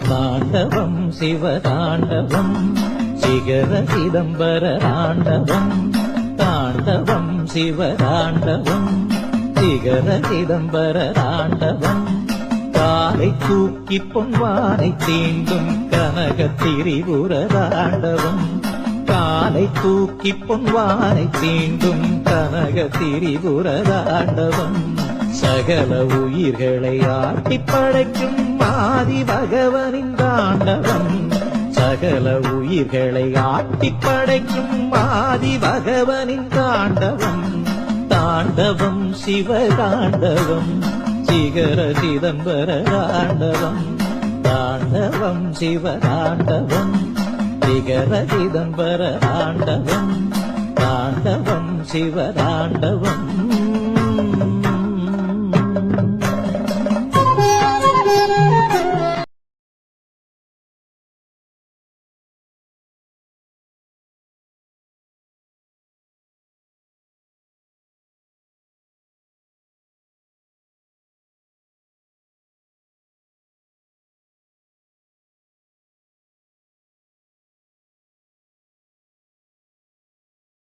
தாண்டவம் சிவதாண்டவம் சிகர சிதம்பர தாண்டவம் தாண்டவம் சிவதாண்டவம் சிகர சிதம்பர தாண்டவம் காலை தூக்கி பொன்வானை தீண்டும் கனக திரிபுர தாண்டவம் காலை தூக்கி பொன்வானை தீண்டும் கனக திரிபுர தாண்டவம் சகல உயிர்களை ஆட்டி படைக்கும் ஆதி பகவனின் தாண்டவம் சகல உயிர்களை ஆட்டி படைக்கும் ஆதி பகவனின் தாண்டவம் தாண்டவம் சிவதாண்டவம் சிகர சிதம்பர தாண்டவம் தாண்டவம் சிவதாண்டவம் சிகர சிதம்பர தாண்டவம் தாண்டவம் சிவதாண்டவம்